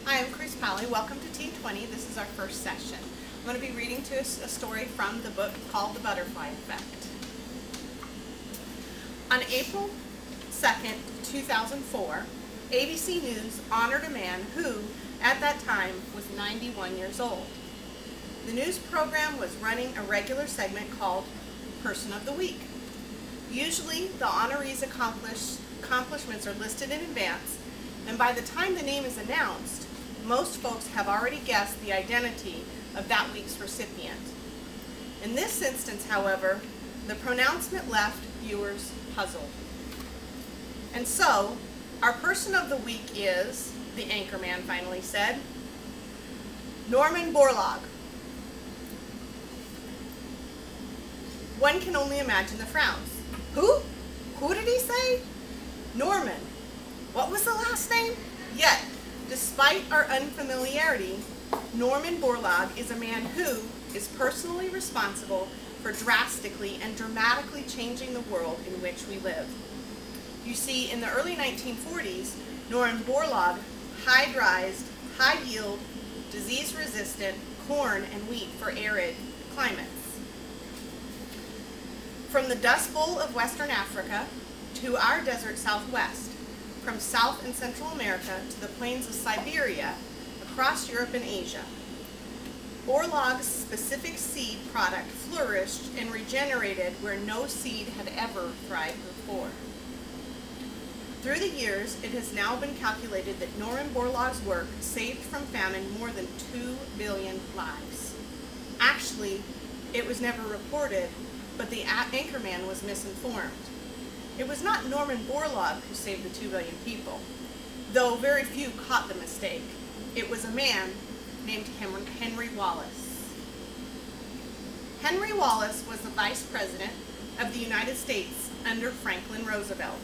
Hi, I'm Chris Pally. Welcome to T20. This is our first session. I'm going to be reading to us a story from the book called The Butterfly Effect. On April 2nd, 2004, ABC News honored a man who, at that time, was 91 years old. The news program was running a regular segment called Person of the Week. Usually, the honoree's accomplishments are listed in advance, and by the time the name is announced, most folks have already guessed the identity of that week's recipient. In this instance, however, the pronouncement left viewers puzzled. And so, our person of the week is, the anchorman finally said, Norman Borlaug. One can only imagine the frowns. Who? Who did he say? Norman. What was the last name? Yet, despite our unfamiliarity, Norman Borlaug is a man who is personally responsible for drastically and dramatically changing the world in which we live. You see, in the early 1940s, Norman Borlaug hybridized high-yield, disease-resistant corn and wheat for arid climates. From the Dust Bowl of Western Africa to our desert Southwest, from South and Central America to the plains of Siberia, across Europe and Asia. Borlaug's specific seed product flourished and regenerated where no seed had ever thrived before. Through the years, it has now been calculated that Norman Borlaug's work saved from famine more than 2 billion lives. Actually, it was never reported, but the anchorman was misinformed. It was not Norman Borlaug who saved the 2 billion people, though very few caught the mistake. It was a man named Henry Wallace. Henry Wallace was the Vice President of the United States under Franklin Roosevelt.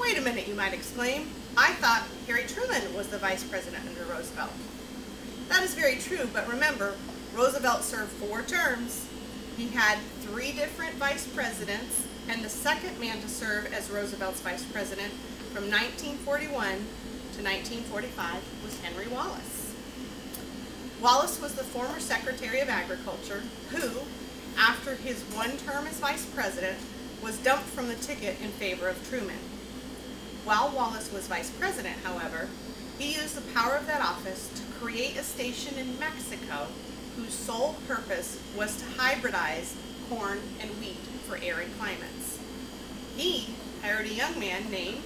Wait a minute, you might exclaim. I thought Harry Truman was the Vice President under Roosevelt. That is very true, but remember, Roosevelt served 4 terms. He had 3 different vice presidents, and the second man to serve as Roosevelt's vice president from 1941 to 1945 was Henry Wallace. Wallace was the former Secretary of Agriculture who, after his 1 term as vice president, was dumped from the ticket in favor of Truman. While Wallace was vice president, however, he used the power of that office to create a station in Mexico whose sole purpose was to hybridize corn and wheat for arid climates. He hired a young man named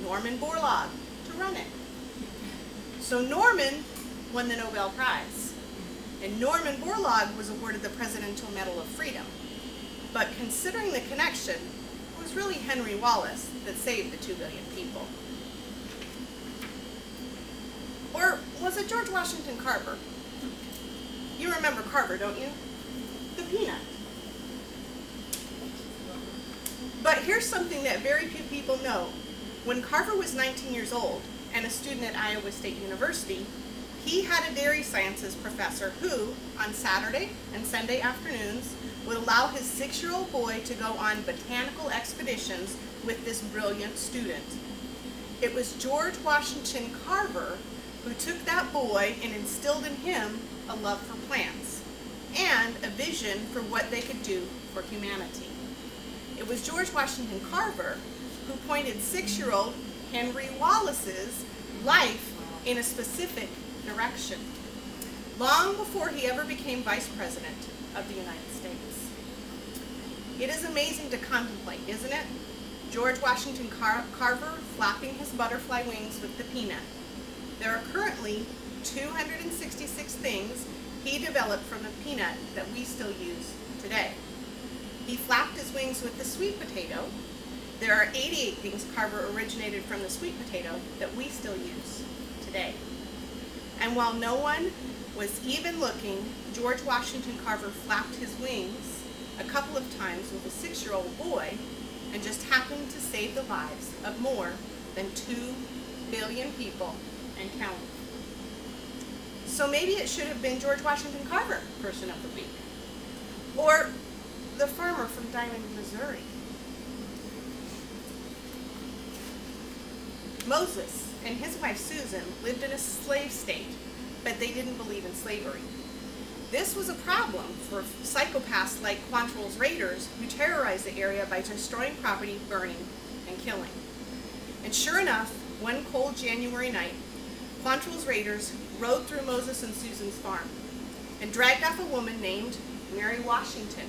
Norman Borlaug to run it. So Norman won the Nobel Prize, and Norman Borlaug was awarded the Presidential Medal of Freedom. But considering the connection, it was really Henry Wallace that saved the 2 billion people. Or was it George Washington Carver? You remember Carver, don't you? The peanut. But here's something that very few people know. When Carver was 19 years old and a student at Iowa State University, he had a dairy sciences professor who, on Saturday and Sunday afternoons, would allow his 6-year-old boy to go on botanical expeditions with this brilliant student. It was George Washington Carver who took that boy and instilled in him a love for plants and a vision for what they could do for humanity. It was George Washington Carver who pointed 6-year-old Henry Wallace's life in a specific direction, long before he ever became Vice President of the United States. It is amazing to contemplate, isn't it? George Washington Carver flapping his butterfly wings with the peanut. There are currently 266 things he developed from the peanut that we still use today. He flapped his wings with the sweet potato. There are 88 things Carver originated from the sweet potato that we still use today. And while no one was even looking, George Washington Carver flapped his wings a couple of times with a 6-year-old boy and just happened to save the lives of more than 2 billion people and counting. So maybe it should have been George Washington Carver, Person of the Week. Or the farmer from Diamond, Missouri. Moses, and his wife Susan lived in a slave state, but they didn't believe in slavery. This was a problem for psychopaths like Quantrill's raiders who terrorized the area by destroying property, burning, and killing. And sure enough, one cold January night, Quantrill's raiders rode through Moses and Susan's farm and dragged off a woman named Mary Washington,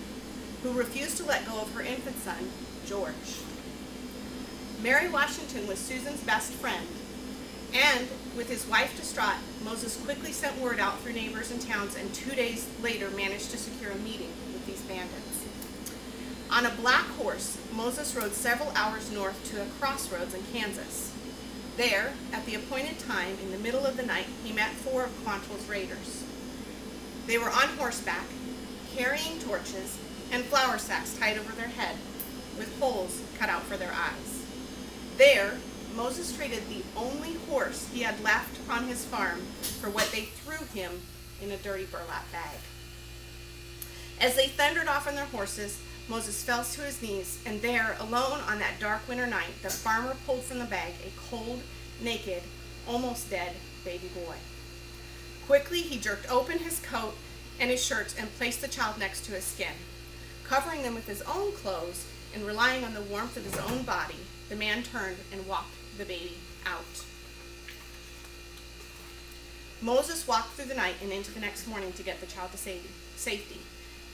who refused to let go of her infant son, George. Mary Washington was Susan's best friend, and with his wife distraught, Moses quickly sent word out through neighbors and towns, and 2 days later managed to secure a meeting with these bandits. On a black horse, Moses rode several hours north to a crossroads in Kansas. There, at the appointed time, in the middle of the night, he met 4 of Quantrill's raiders. They were on horseback, carrying torches and flour sacks tied over their head, with holes cut out for their eyes. There, Moses traded the only horse he had left on his farm for what they threw him in a dirty burlap bag. As they thundered off on their horses, Moses fell to his knees, and there, alone on that dark winter night, the farmer pulled from the bag a cold, naked, almost dead baby boy. Quickly, he jerked open his coat and his shirts and placed the child next to his skin. Covering them with his own clothes and relying on the warmth of his own body, the man turned and walked the baby out. Moses walked through the night and into the next morning to get the child to safety.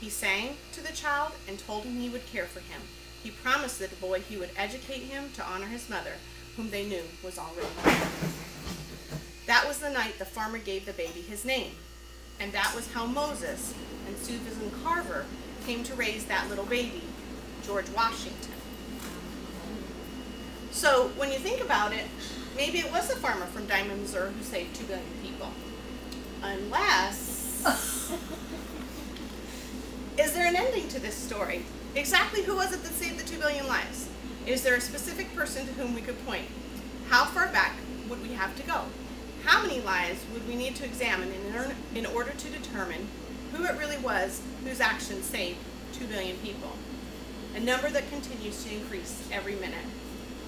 He sang to the child and told him he would care for him. He promised the boy he would educate him to honor his mother, whom they knew was already dead. That was the night the farmer gave the baby his name, and that was how Moses and Susan Carver came to raise that little baby, George Washington. So when you think about it, maybe it was a farmer from Diamond, Missouri who saved 2 billion people. Unless... Is there an ending to this story? Exactly who was it that saved the 2 billion lives? Is there a specific person to whom we could point? How far back would we have to go? How many lives would we need to examine in order to determine who it really was whose actions saved 2 billion people? A number that continues to increase every minute.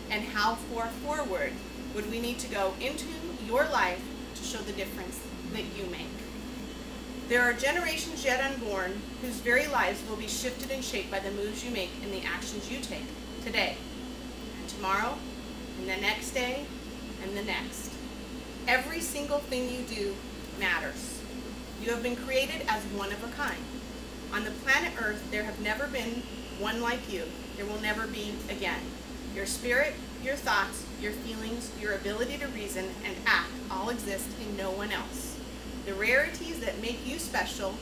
And how far forward would we need to go into your life to show the difference that you make? There are generations yet unborn whose very lives will be shifted and shaped by the moves you make and the actions you take today, and tomorrow, and the next day, and the next. Every single thing you do matters. You have been created as one of a kind. On the planet Earth, there have never been one like you. There will never be again. Your spirit, your thoughts, your feelings, your ability to reason and act all exist in no one else. The rarities that make you special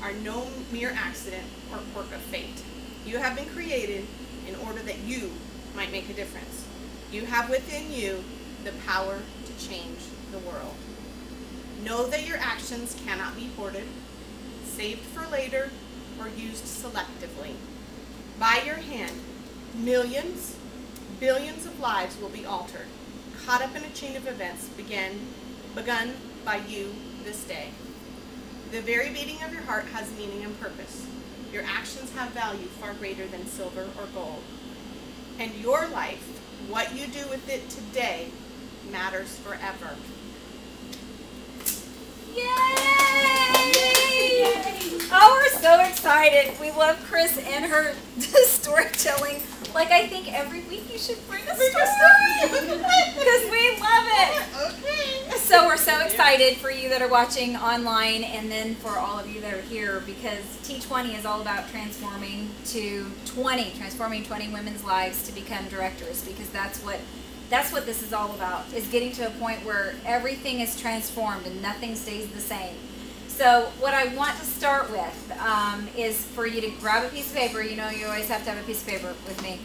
are no mere accident or quirk of fate. You have been created in order that you might make a difference. You have within you the power to change the world. Know that your actions cannot be hoarded, saved for later, or used selectively. By your hand, millions, billions of lives will be altered, caught up in a chain of events begun by you this day. The very beating of your heart has meaning and purpose. Your actions have value far greater than silver or gold. And your life, what you do with it today, matters forever. Yay! Oh, we're so excited. We love Chris and her storytelling. Like, I think every week you should bring a story. Because we love it. Okay. So we're so excited for you that are watching online and then for all of you that are here, because T20 is all about transforming 20 women's lives to become directors, because that's what this is all about, is getting to a point where everything is transformed and nothing stays the same. So what I want to start with is for you to grab a piece of paper. You know you always have to have a piece of paper with me.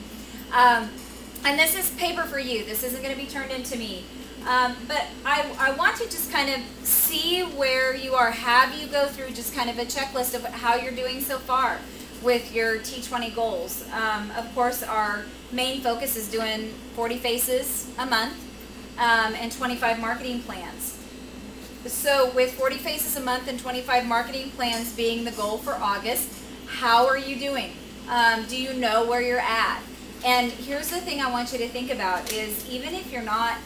And this is paper for you. This isn't going to be turned into me. But I want to just kind of see where you are. Have you go through just kind of a checklist of how you're doing so far with your T20 goals. Of course, our main focus is doing 40 faces a month and 25 marketing plans. So with 40 faces a month and 25 marketing plans being the goal for August, how are you doing? Do you know where you're at? And here's the thing I want you to think about is, even if you're not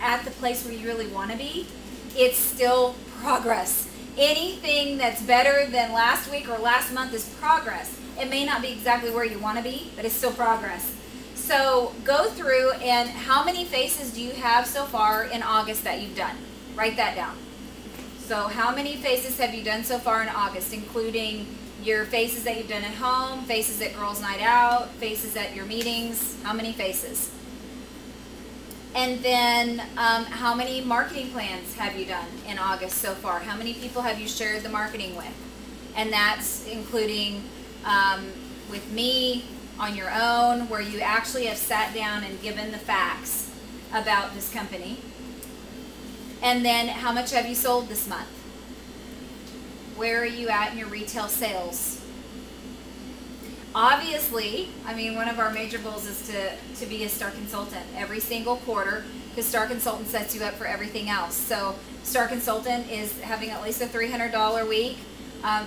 at the place where you really want to be, it's still progress. Anything that's better than last week or last month is progress. It may not be exactly where you want to be, but it's still progress. So go through, and how many faces do you have so far in August that you've done? Write that down. So how many faces have you done so far in August, including your faces that you've done at home, faces at Girls Night Out, faces at your meetings? How many faces? And then how many marketing plans have you done in August so far? How many people have you shared the marketing with? And that's including with me, on your own, where you actually have sat down and given the facts about this company. And then how much have you sold this month? Where are you at in your retail sales? Obviously, I mean, one of our major goals is to be a Star Consultant every single quarter, because Star Consultant sets you up for everything else. So Star Consultant is having at least a $300 week,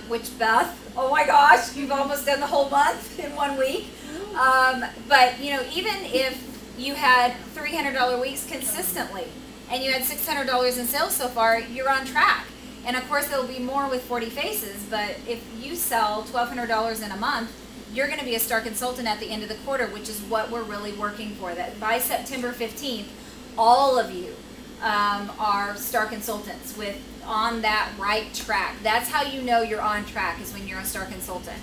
which, Beth, oh my gosh, you've almost done the whole month in 1 week. But, you know, even if you had $300 weeks consistently and you had $600 in sales so far, you're on track. And of course, there'll be more with 40 faces, but if you sell $1,200 in a month, you're going to be a Star Consultant at the end of the quarter, which is what we're really working for. That by September 15th, all of you are Star Consultants on that right track. That's how you know you're on track, is when you're a Star Consultant.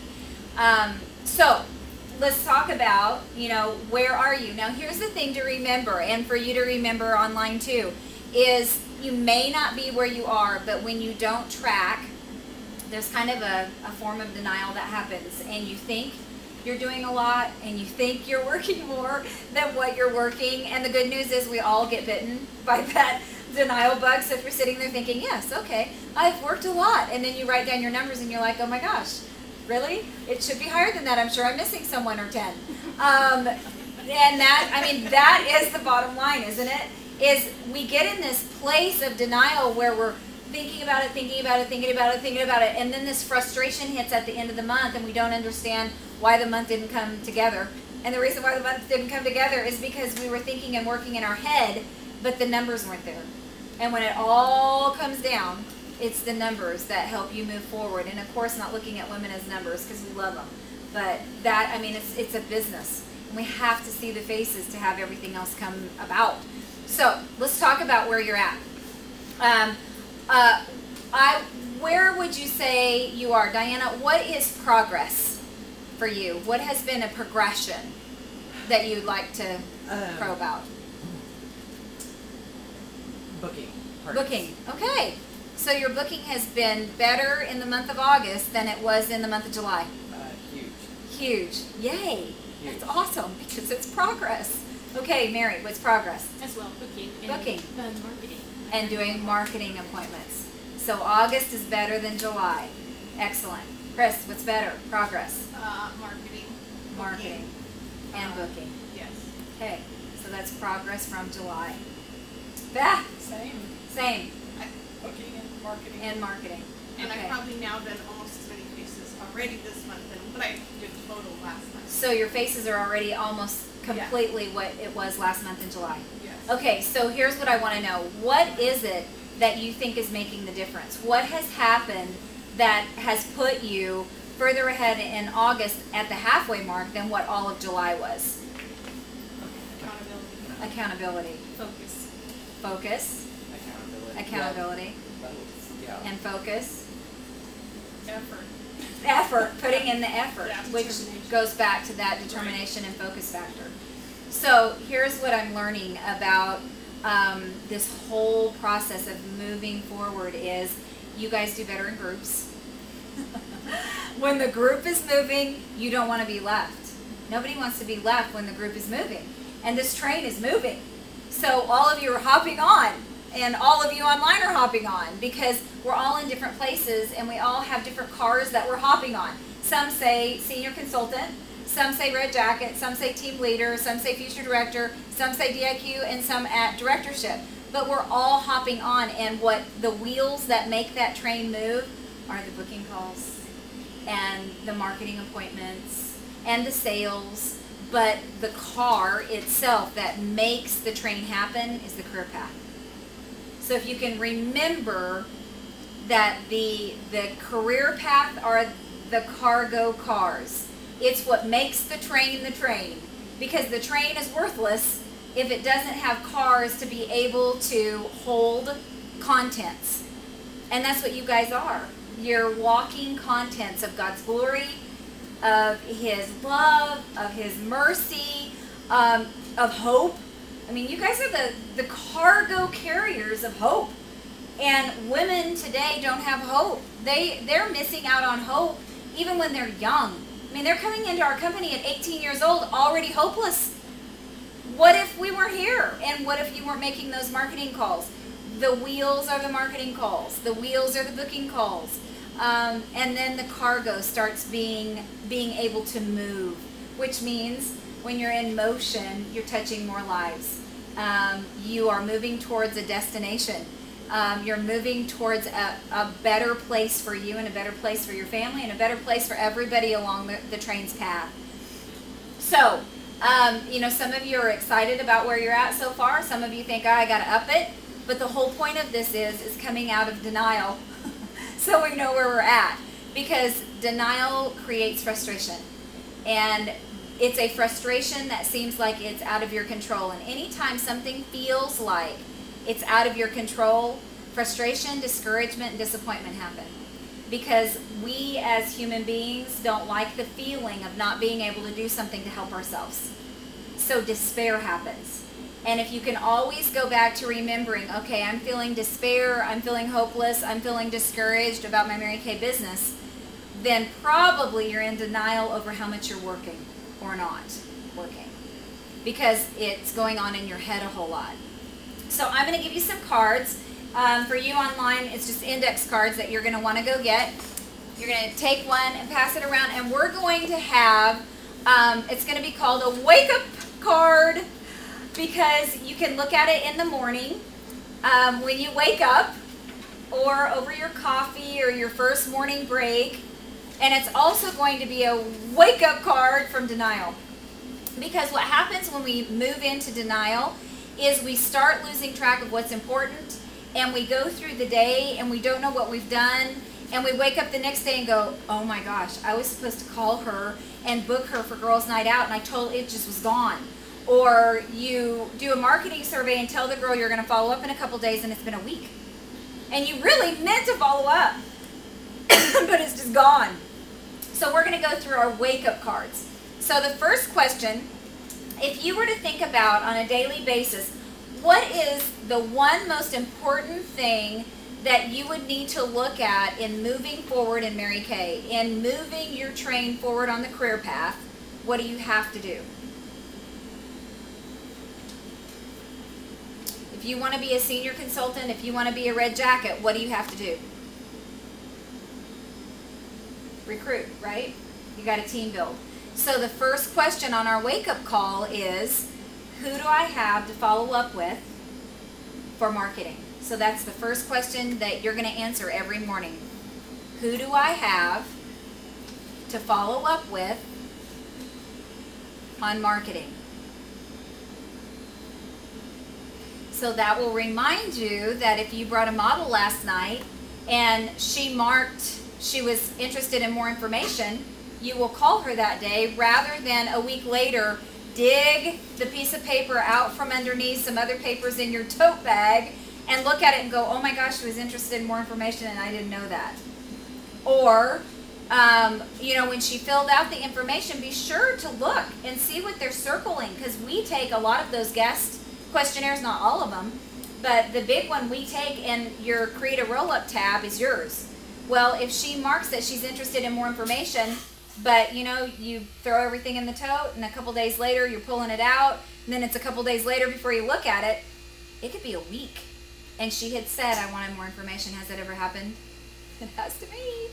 So let's talk about, you know, where are you? Now, here's the thing to remember, and for you to remember online too, is you may not be where you are, but when you don't track, there's kind of a form of denial that happens, and you think you're doing a lot, and you think you're working more than what you're working. And the good news is we all get bitten by that denial bug. So if you're sitting there thinking, yes, okay, I've worked a lot, and then you write down your numbers and you're like, oh my gosh, really? It should be higher than that. I'm sure I'm missing someone or 10. And that, I mean, that is the bottom line, isn't it? Is we get in this place of denial where we're thinking about it, and then this frustration hits at the end of the month, and we don't understand why the month didn't come together. And the reason why the month didn't come together is because we were thinking and working in our head, but the numbers weren't there. And when it all comes down, it's the numbers that help you move forward. And of course, not looking at women as numbers, because we love them. But that, I mean, it's a business. And we have to see the faces to have everything else come about. So let's talk about where you're at. Where would you say you are? Diana, what is progress for you? What has been a progression that you'd like to probe out? Booking. Booking, okay. So your booking has been better in the month of August than it was in the month of July? Huge. Huge. Yay. Huge. That's awesome, because it's progress. Okay, Mary, what's progress? As well, booking. Booking. And marketing. And doing marketing appointments. So August is better than July. Excellent. Chris, what's better? Progress. Marketing. Marketing. And booking. Yes. Okay, so that's progress from July. Beth? Same. Booking and marketing. And marketing. And Okay. I've probably now done almost as many faces already this month than what I did total last month. So your faces are already almost completely what it was last month in July. Yes. Okay, so here's what I want to know. What is it that you think is making the difference? What has happened that has put you further ahead in August at the halfway mark than what all of July was? Accountability. Focus. Focus. Accountability. Both. Yeah. And focus. Effort. Putting in the effort, Yeah, which determination. goes back to that determination and focus factor. So here's what I'm learning about this whole process of moving forward is you guys do better in groups. When the group is moving, you don't want to be left. Nobody wants to be left when the group is moving. And this train is moving. So all of you are hopping on, and all of you online are hopping on, because we're all in different places and we all have different cars that we're hopping on. Some say senior consultant, some say red jacket, some say team leader, some say future director, some say DIQ, and some at directorship. But we're all hopping on, and what the wheels that make that train move are the booking calls and the marketing appointments and the sales. But the car itself that makes the train happen is the career path. So if you can remember that the career path are the cargo cars. It's what makes the train, because the train is worthless if it doesn't have cars to be able to hold contents. And that's what you guys are. You're walking contents of God's glory, of His love, of His mercy, of hope. I mean, you guys are the cargo carriers of hope. And women today don't have hope. They're missing out on hope even when they're young. I mean, they're coming into our company at 18 years old already hopeless. What if we weren't here? And what if you weren't making those marketing calls? The wheels are the marketing calls. The wheels are the booking calls. And then the cargo starts being able to move, which means when you're in motion, you're touching more lives. You are moving towards a destination. You're moving towards a better place for you, and a better place for your family, and a better place for everybody along the train's path. So, some of you are excited about where you're at so far. Some of you think, I got to up it. But the whole point of this is coming out of denial so we know where we're at. Because denial creates frustration. And it's a frustration that seems like it's out of your control. And anytime something feels like it's out of your control, frustration, discouragement, and disappointment happen. Because we as human beings don't like the feeling of not being able to do something to help ourselves. So despair happens. And if you can always go back to remembering, okay, I'm feeling despair, I'm feeling hopeless, I'm feeling discouraged about my Mary Kay business, then probably you're in denial over how much you're working or not working. Because it's going on in your head a whole lot. So I'm going to give you some cards. For you online, it's just index cards that you're going to want to go get. You're going to take one and pass it around, and we're going to have, it's going to be called a wake-up card, because you can look at it in the morning when you wake up, or over your coffee or your first morning break. And it's also going to be a wake-up card from denial. Because what happens when we move into denial is we start losing track of what's important, and we go through the day and we don't know what we've done, and we wake up the next day and go, oh my gosh, I was supposed to call her and book her for girls' night out, and it just was gone. Or you do a marketing survey and tell the girl you're going to follow up in a couple days, and it's been a week. And you really meant to follow up, but it's just gone. So we're going to go through our wake-up cards. So the first question, if you were to think about on a daily basis, what is the one most important thing that you would need to look at in moving forward in Mary Kay, in moving your train forward on the career path? What do you have to do? If you want to be a senior consultant, if you want to be a red jacket, what do you have to do? Recruit, right? You got a team build. So the first question on our wake-up call is, who do I have to follow up with for marketing? So that's the first question that you're going to answer every morning. Who do I have to follow up with on marketing? So that will remind you that if you brought a model last night and she marked she was interested in more information, you will call her that day rather than a week later dig the piece of paper out from underneath some other papers in your tote bag and look at it and go, oh my gosh, she was interested in more information and I didn't know that. Or, when she filled out the information, be sure to look and see what they're circling, because we take a lot of those guest questionnaires, not all of them, but the big one we take, and your create a roll-up tab is yours. Well, if she marks that she's interested in more information, but you throw everything in the tote and a couple days later you're pulling it out, and then it's a couple days later before you look at it, it could be a week. And she had said, I wanted more information. Has that ever happened? It has to me.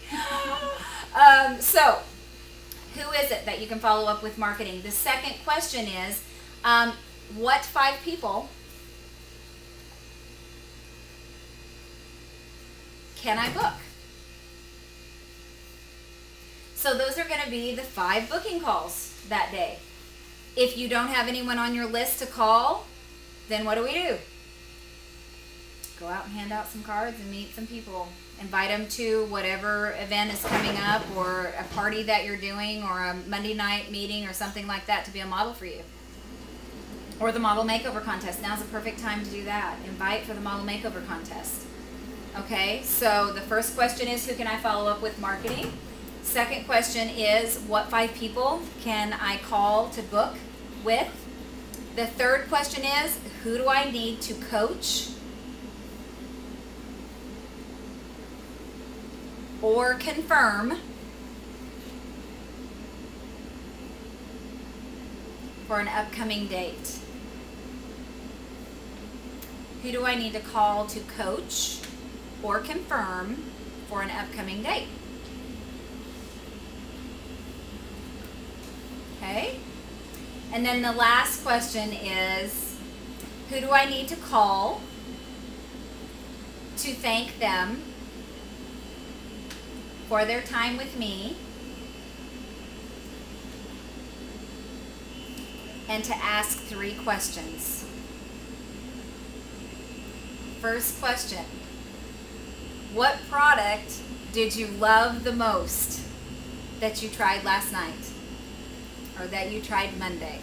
So, who is it that you can follow up with marketing? The second question is, what 5 people can I book? So those are going to be the 5 booking calls that day. If you don't have anyone on your list to call, then what do? Go out and hand out some cards and meet some people. Invite them to whatever event is coming up, or a party that you're doing, or a Monday night meeting or something like that to be a model for you. Or the model makeover contest. Now's the perfect time to do that. Invite for the model makeover contest. Okay, so the first question is, who can I follow up with marketing? Second question is, what 5 people can I call to book with? The third question is, who do I need to coach or confirm for an upcoming date? Who do I need to call to coach or confirm for an upcoming date? Okay? And then the last question is, who do I need to call to thank them for their time with me and to ask 3 questions? First question, what product did you love the most that you tried last night? Or that you tried Monday?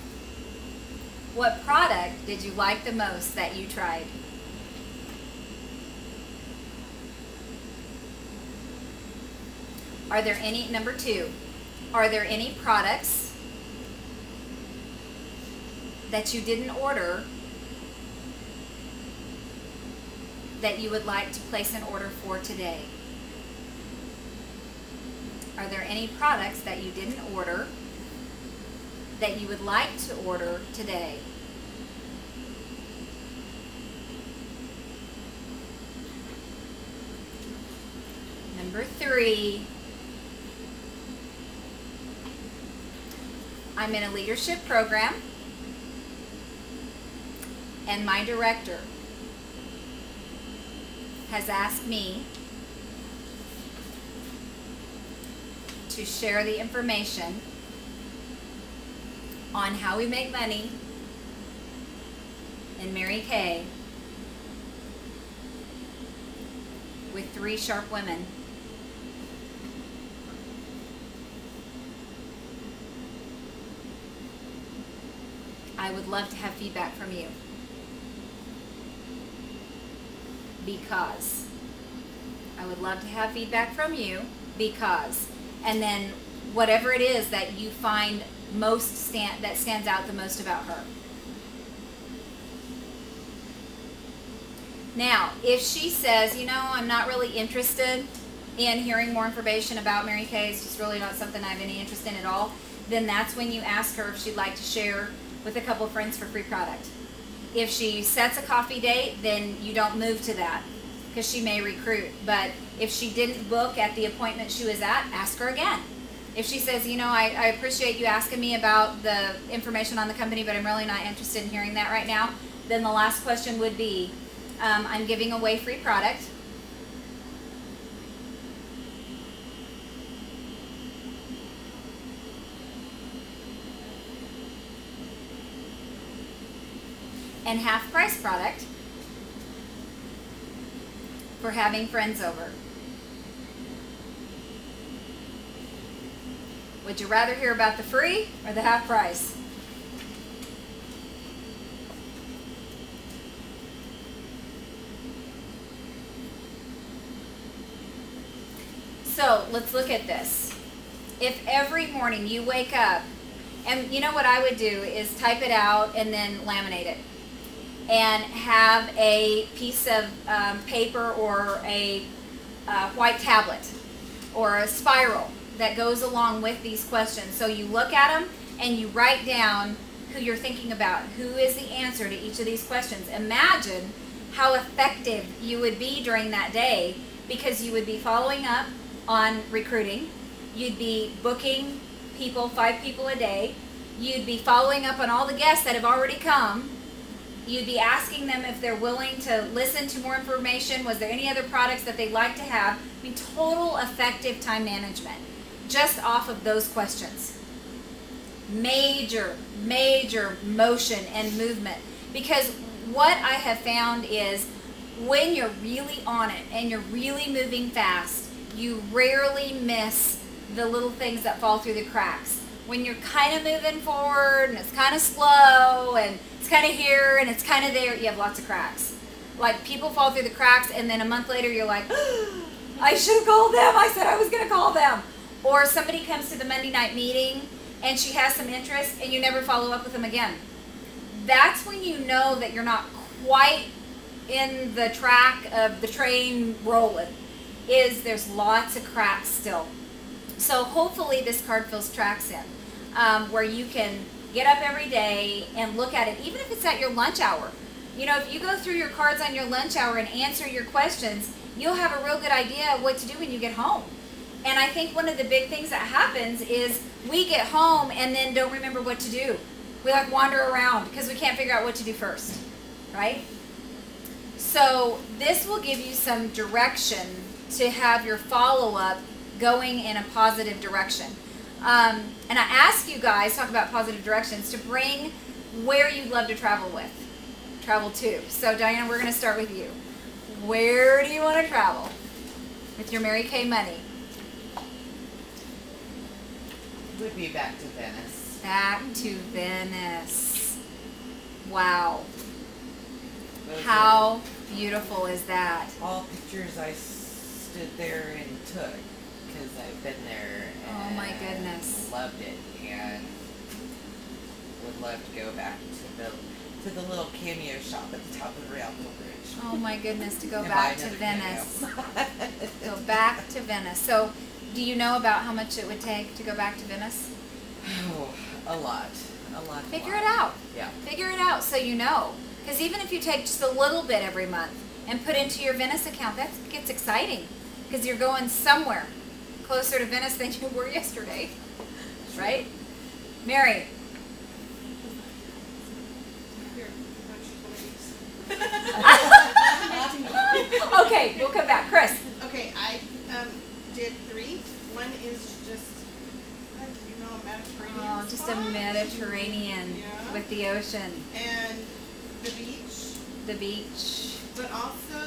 What product did you like the most that you tried? Are there any, number 2, are there any products that you didn't order that you would like to place an order for today? Are there any products that you didn't order that you would like to order today? Number 3, I'm in a leadership program, and my director has asked me to share the information on how we make money in Mary Kay with 3 sharp women. I would love to have feedback from you, because I would love to have feedback from you because, and then whatever it is that you find that stands out the most about her. Now, if she says, I'm not really interested in hearing more information about Mary Kay, it's just really not something I have any interest in at all, then that's when you ask her if she'd like to share with a couple friends for free product. If she sets a coffee date, then you don't move to that, because she may recruit. But if she didn't book at the appointment she was at, ask her again. If she says, I appreciate you asking me about the information on the company, but I'm really not interested in hearing that right now, then the last question would be, I'm giving away free product. And half price product for having friends over. Would you rather hear about the free or the half price? So let's look at this. If every morning you wake up, and you know what I would do is type it out and then laminate it, and have a piece of paper or a white tablet or a spiral that goes along with these questions. So you look at them and you write down who you're thinking about, who is the answer to each of these questions. Imagine how effective you would be during that day, because you would be following up on recruiting, you'd be booking people, 5 people a day, you'd be following up on all the guests that have already come, you'd be asking them if they're willing to listen to more information, was there any other products that they'd like to have. I mean, total effective time management just off of those questions. Major motion and movement, because what I have found is when you're really on it and you're really moving fast, you rarely miss the little things that fall through the cracks. When you're kind of moving forward and it's kind of slow and it's kind of here and it's kind of there, you have lots of cracks. Like, people fall through the cracks and then a month later you're like, I should have called them. I said I was going to call them. Or somebody comes to the Monday night meeting and she has some interest and you never follow up with them again. That's when you know that you're not quite in the track of the train rolling. There's lots of cracks still. So hopefully this card fills tracks in, where you can get up every day and look at it, even if it's at your lunch hour. You know, if you go through your cards on your lunch hour and answer your questions, you'll have a real good idea of what to do when you get home. And I think one of the big things that happens is we get home and then don't remember what to do. We like wander around because we can't figure out what to do first, right? So this will give you some direction to have your follow-up going in a positive direction. And I ask you guys, talk about positive directions, to bring where you'd love to travel to. So Diana, we're going to start with you. Where do you want to travel with your Mary Kay money? Would be back to Venice. Back to Venice. Wow. Those How beautiful is that? are all pictures I stood there and took because I've been there and Oh my goodness. loved it and would love to go back to the little cameo shop at the top of the Rialto Bridge. Oh my goodness, to go And back buy to another Venice. cameo. Go back to Venice. So, do you know about how much it would take to go back to Venice? Oh, a lot. Figure it out. Yeah. Figure it out so you know. Because even if you take just a little bit every month and put into your Venice account, that gets exciting. Because you're going somewhere closer to Venice than you were yesterday. Right? Mary. Okay, we'll come back. Chris. Okay, I did 3. One is just, Mediterranean. Oh, just a spot. Mediterranean Yeah. with the ocean. And the beach, The beach. but also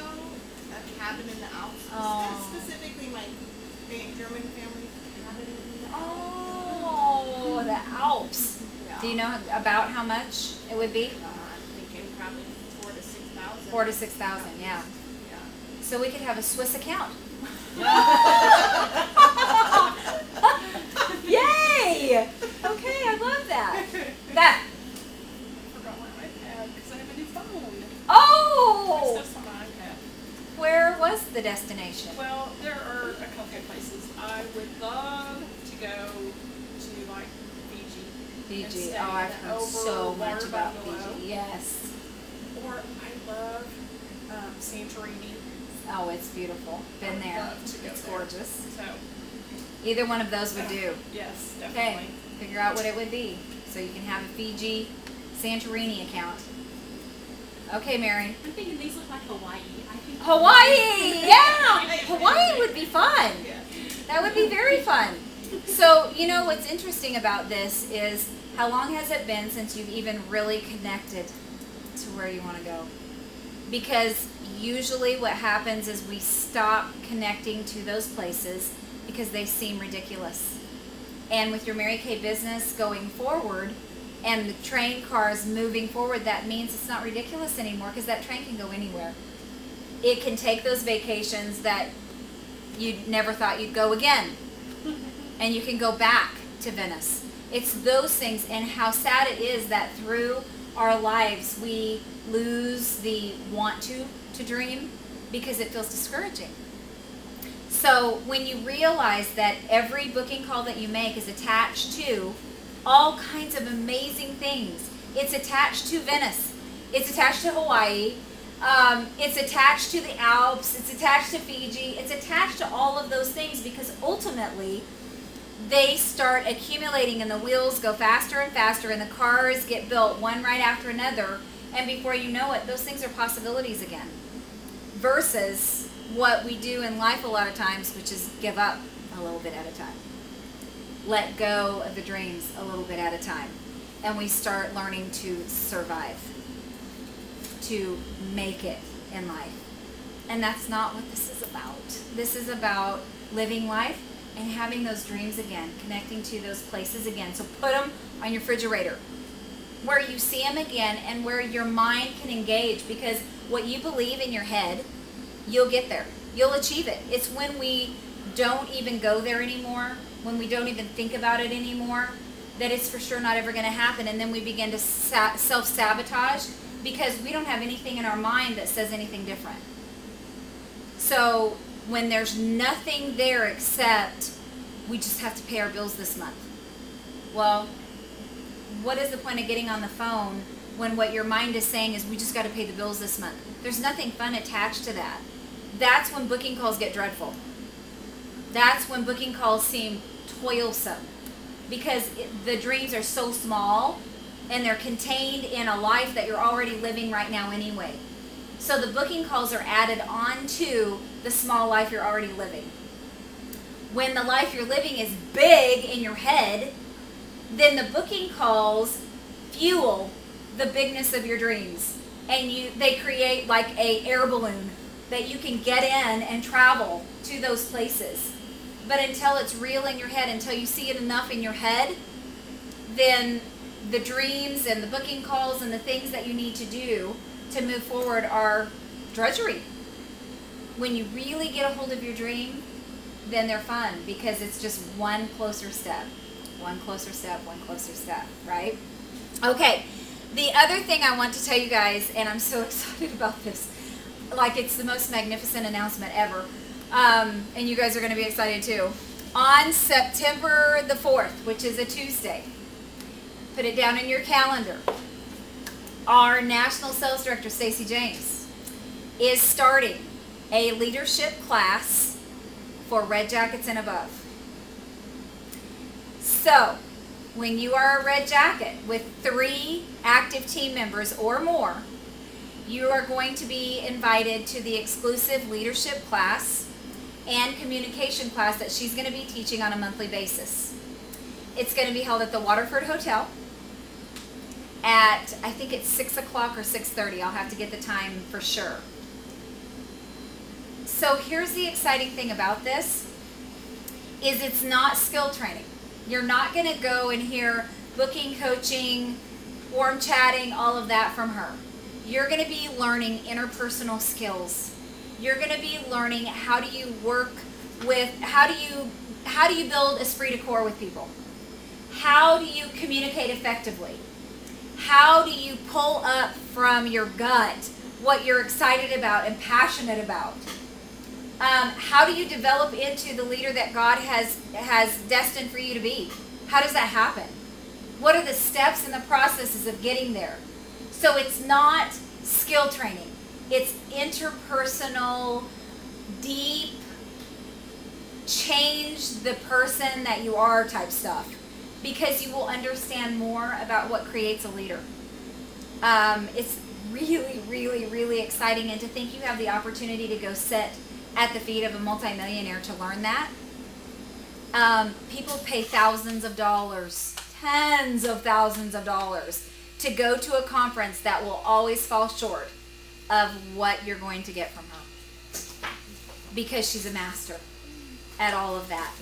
a cabin in the Alps. Oh. Specifically my German family cabin in the Alps. Oh, the Alps. Yeah. Do you know about how much it would be? I'm thinking probably 4,000 to 6,000. 4,000 to 6,000, yeah. Yeah. So we could have a Swiss account. Yay! Okay, I love that. That. I forgot my iPad because I have a new phone. My Oh! stuff's on my iPad. Where was the destination? Well, there are a couple of places. I would love to go to like Fiji. Fiji. And stay Oh, I've in heard an so much over about bungalow. Fiji. Yes. Or I love Santorini. Oh, it's beautiful. Been I'd there. love to go It's there. gorgeous. So, Either one of those would do. yes, Okay, definitely. figure out what it would be. So you can have a Fiji Santorini account. Okay, Mary. I'm thinking these look like Hawaii. I think Hawaii! Yeah! Hawaii would be fun. That would be very fun. So, you know what's interesting about this is how long has it been since you've even really connected to where you want to go? Because usually what happens is we stop connecting to those places because they seem ridiculous. And with your Mary Kay business going forward and the train cars moving forward, that means it's not ridiculous anymore because that train can go anywhere. It can take those vacations that you never thought you'd go again. And you can go back to Venice. It's those things, and how sad it is that through our lives we lose the want to dream because it feels discouraging. So when you realize that every booking call that you make is attached to all kinds of amazing things. It's attached to Venice. It's attached to Hawaii. It's attached to the Alps. It's attached to Fiji. It's attached to all of those things because ultimately they start accumulating and the wheels go faster and faster and the cars get built one right after another, and before you know it, those things are possibilities again. Versus what we do in life a lot of times, which is give up a little bit at a time. Let go of the dreams a little bit at a time. And we start learning to survive, to make it in life. And that's not what this is about. This is about living life and having those dreams again, connecting to those places again. So put them on your refrigerator where you see them again and where your mind can engage, because what you believe in your head, you'll get there. You'll achieve it. It's when we don't even go there anymore, when we don't even think about it anymore, that it's for sure not ever going to happen. And then we begin to self-sabotage because we don't have anything in our mind that says anything different. So when there's nothing there except we just have to pay our bills this month. Well, what is the point of getting on the phone when what your mind is saying is we just got to pay the bills this month? There's nothing fun attached to that. That's when booking calls get dreadful. That's when booking calls seem toilsome, because the dreams are so small and they're contained in a life that you're already living right now anyway. So the booking calls are added on to the small life you're already living. When the life you're living is big in your head, then the booking calls fuel the bigness of your dreams. And they create like a air balloon that you can get in and travel to those places. But until it's real in your head, until you see it enough in your head, then the dreams and the booking calls and the things that you need to do to move forward are drudgery. When you really get a hold of your dream, then they're fun, because it's just one closer step, one closer step, one closer step, right? Okay, the other thing I want to tell you guys, and I'm so excited about this, like it's the most magnificent announcement ever, and you guys are going to be excited too. On September the 4th, which is a Tuesday, put it down in your calendar, our National Sales Director, Stacey James, is starting a leadership class for Red Jackets and above. So, when you are a Red Jacket with 3 active team members or more, you are going to be invited to the exclusive leadership class and communication class that she's going to be teaching on a monthly basis. It's going to be held at the Waterford Hotel at, I think it's 6 o'clock or 6:30. I'll have to get the time for sure. So here's the exciting thing about this, is it's not skill training. You're not going to go and hear booking, coaching, warm chatting, all of that from her. You're going to be learning interpersonal skills. You're going to be learning how do you work with, how do you build esprit de corps with people? How do you communicate effectively? How do you pull up from your gut what you're excited about and passionate about? How do you develop into the leader that God has destined for you to be? How does that happen? What are the steps and the processes of getting there? So it's not skill training. It's interpersonal, deep, change the person that you are type stuff, because you will understand more about what creates a leader. It's really, really, really exciting, and to think you have the opportunity to go sit at the feet of a multimillionaire to learn that. People pay thousands of dollars, tens of thousands of dollars to go to a conference that will always fall short of what you're going to get from her, because she's a master at all of that.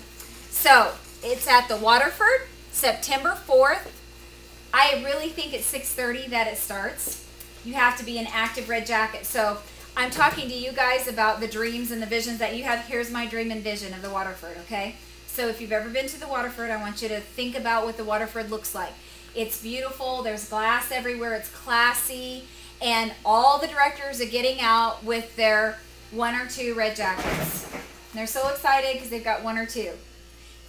So it's at the Waterford, September 4th. I really think it's 6:30 that it starts. You have to be an active Red Jacket. So I'm talking to you guys about the dreams and the visions that you have. Here's my dream and vision of the Waterford, okay? So if you've ever been to the Waterford, I want you to think about what the Waterford looks like. It's beautiful. There's glass everywhere. It's classy. And all the directors are getting out with their 1 or 2 Red Jackets. And they're so excited because they've got 1 or 2.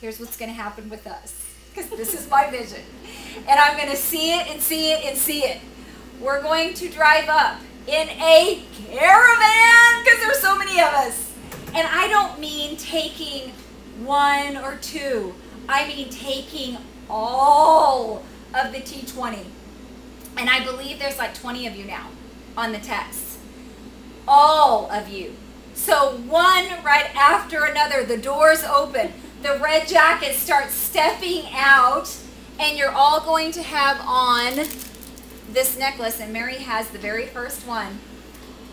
Here's what's going to happen with us, because this is my vision. And I'm going to see it and see it and see it. We're going to drive up in a caravan, because there's so many of us. And I don't mean taking 1 or 2. I mean taking all of the T20. And I believe there's like 20 of you now on the text. All of you. So one right after another, the doors open. The Red Jackets start stepping out, and you're all going to have on this necklace, and Mary has the very first one.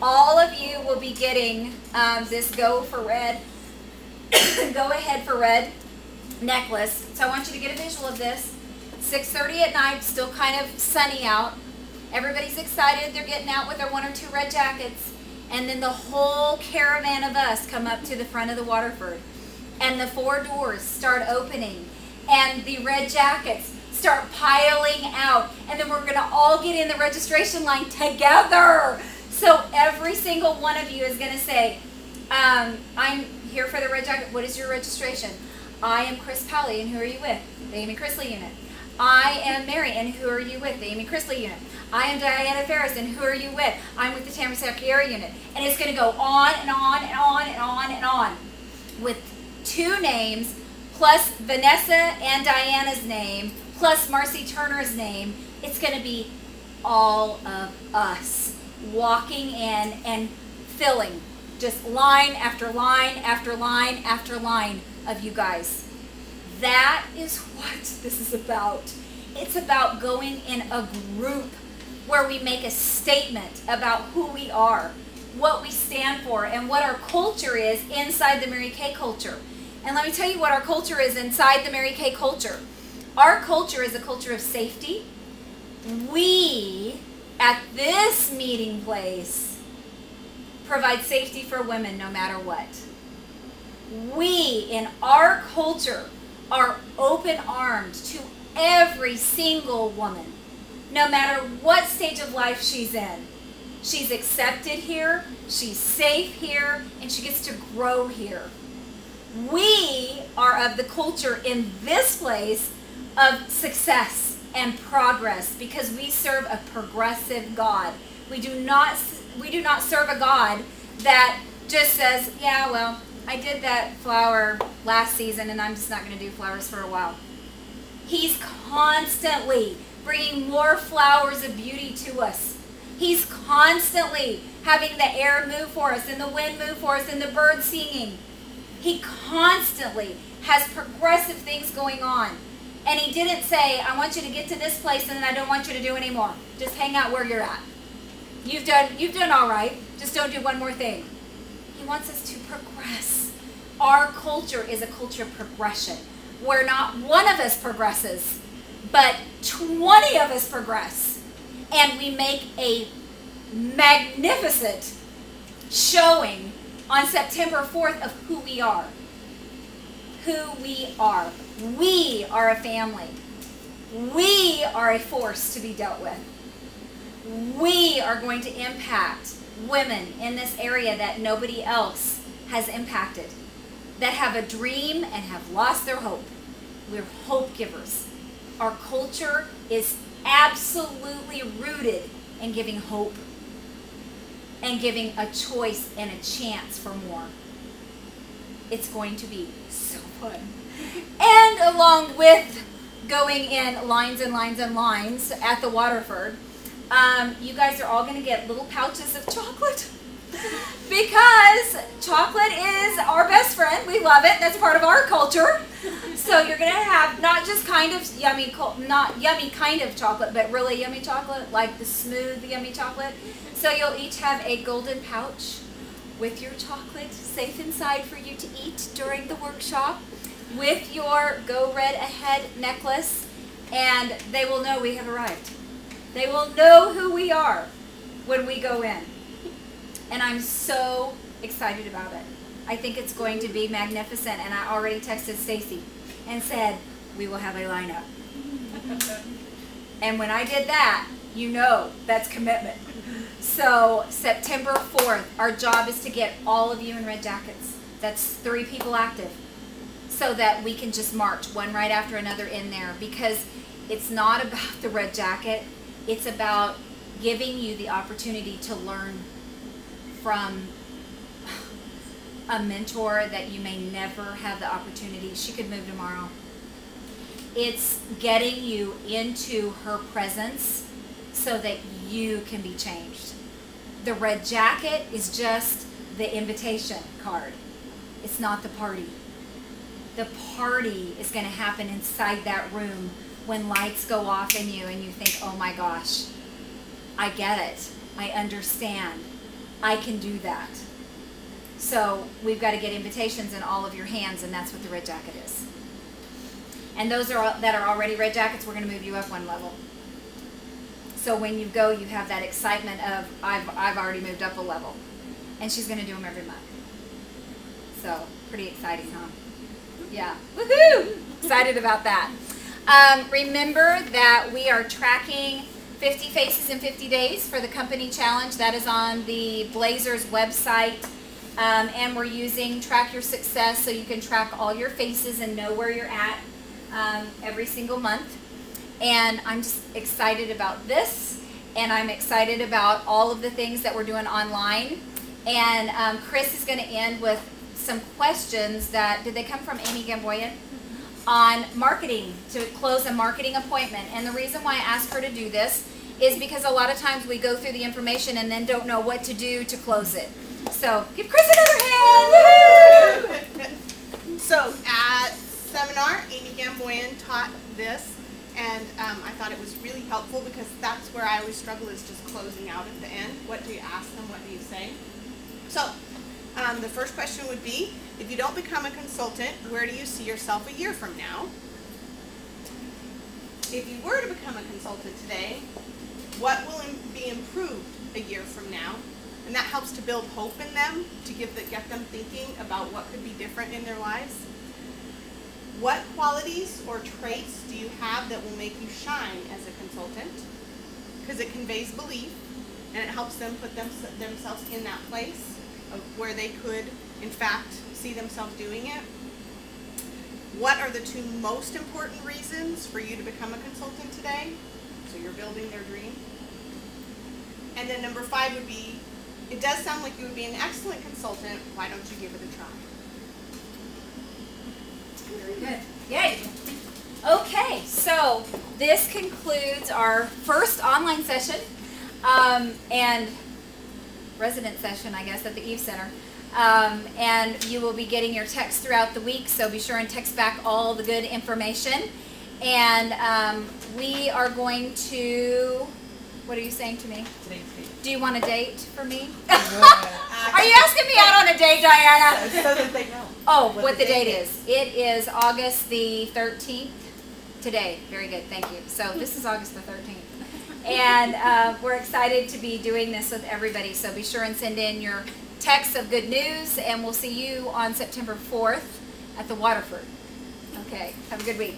all of you will be getting this Go for Red, Go Ahead for Red necklace. So I want you to get a visual of this. 6:30 at night, still kind of sunny out. Everybody's excited. They're getting out with their 1 or 2 red jackets. And then the whole caravan of us come up to the front of the Waterford. And the 4 doors start opening. And the red jackets start piling out. And then we're going to all get in the registration line together. So every single one of you is going to say, I'm here for the red jacket. What is your registration? I am Chris Pally, and who are you with? The Amy Chrisley unit. I am Mary, and who are you with? The Amy Chrisley unit. I am Diana Ferris, and who are you with? I'm with the Tamara Sacchieri unit. And it's going to go on and on and on and on and on with 2 names, plus Vanessa and Diana's name, plus Marcy Turner's name. It's going to be all of us walking in and filling just line after line after line after line of you guys. That is what this is about. It's about going in a group where we make a statement about who we are, what we stand for, and what our culture is inside the Mary Kay culture. And let me tell you what our culture is inside the Mary Kay culture. Our culture is a culture of safety. We, at this meeting place, provide safety for women no matter what. We, in our culture, are open-armed to every single woman, no matter what stage of life she's in. She's accepted here, she's safe here, and she gets to grow here. We are of the culture in this place of success and progress because we serve a progressive God. We do not serve a God that just says, yeah, well, I did that flower last season and I'm just not going to do flowers for a while. He's constantly bringing more flowers of beauty to us. He's constantly having the air move for us and the wind move for us and the birds singing. He constantly has progressive things going on. And he didn't say, I want you to get to this place and then I don't want you to do any more. Just hang out where you're at. You've done all right. Just don't do one more thing. He wants us to progress. Our culture is a culture of progression, where not one of us progresses, but 20 of us progress. And we make a magnificent showing on September 4th of who we are. Who we are. We are a family. We are a force to be dealt with. We are going to impact women in this area that nobody else has impacted, that have a dream and have lost their hope. We're hope givers. Our culture is absolutely rooted in giving hope and giving a choice and a chance for more. It's going to be so fun. And along with going in lines and lines and lines at the Waterford, you guys are all going to get little pouches of chocolate because chocolate is our best friend. We love it. That's part of our culture. So you're going to have not just kind of yummy, not yummy kind of chocolate, but really yummy chocolate, like the smooth yummy chocolate. So you'll each have a golden pouch with your chocolate safe inside for you to eat during the workshop, with your Go Red Ahead necklace, and they will know we have arrived. They will know who we are when we go in. And I'm so excited about it. I think it's going to be magnificent, and I already texted Stacy and said, we will have a lineup. And when I did that, you know that's commitment. So September 4th, our job is to get all of you in red jackets. That's 3 people active, so that we can just march one right after another in there, because it's not about the red jacket. It's about giving you the opportunity to learn from a mentor that you may never have the opportunity. She could move tomorrow. It's getting you into her presence so that you can be changed. The red jacket is just the invitation card. It's not the party. The party is going to happen inside that room when lights go off in you and you think, oh my gosh, I get it. I understand. I can do that. So we've got to get invitations in all of your hands, and that's what the red jacket is. And those that are already red jackets, we're going to move you up one level. So when you go, you have that excitement of, I've already moved up a level. And she's going to do them every month. So pretty exciting, huh? Yeah. Woohoo! Excited about that. Remember that we are tracking 50 Faces in 50 Days for the company challenge. That is on the Blazers website. And we're using Track Your Success so you can track all your faces and know where you're at every single month. And I'm just excited about this. And I'm excited about all of the things that we're doing online. And Chris is going to end with some questions that, did they come from Amy Gamboyan? On marketing, to close a marketing appointment. And the reason why I asked her to do this is because a lot of times we go through the information and then don't know what to do to close it. So give Chris another hand. Woo-hoo! So at seminar, Amy Gamboyan taught this, and I thought it was really helpful because that's where I always struggle, is just closing out at the end. What do you ask them? What do you say? So the first question would be, if you don't become a consultant, where do you see yourself a year from now? If you were to become a consultant today, what will be improved a year from now? And that helps to build hope in them, to get them thinking about what could be different in their lives. What qualities or traits do you have that will make you shine as a consultant? Because it conveys belief, and it helps them put themselves in that place of where they could, in fact, see themselves doing it. What are the two most important reasons for you to become a consultant today? So you're building their dream. And then number 5 would be, it does sound like you would be an excellent consultant. Why don't you give it a try? Very good. Yay. Okay, so this concludes our first online session and resident session, I guess, at the Eve Center. And you will be getting your texts throughout the week, so be sure and text back all the good information. And we are going to, what are you saying to me? Today's date. Do you want a date for me? Are you asking me out on a date, Diana? So that they know. Oh, what the date is. It is August the 13th. Today. Very good. Thank you. So this is August the 13th. And we're excited to be doing this with everybody. So be sure and send in your texts of good news. And we'll see you on September 4th at the Waterford. Okay. Have a good week.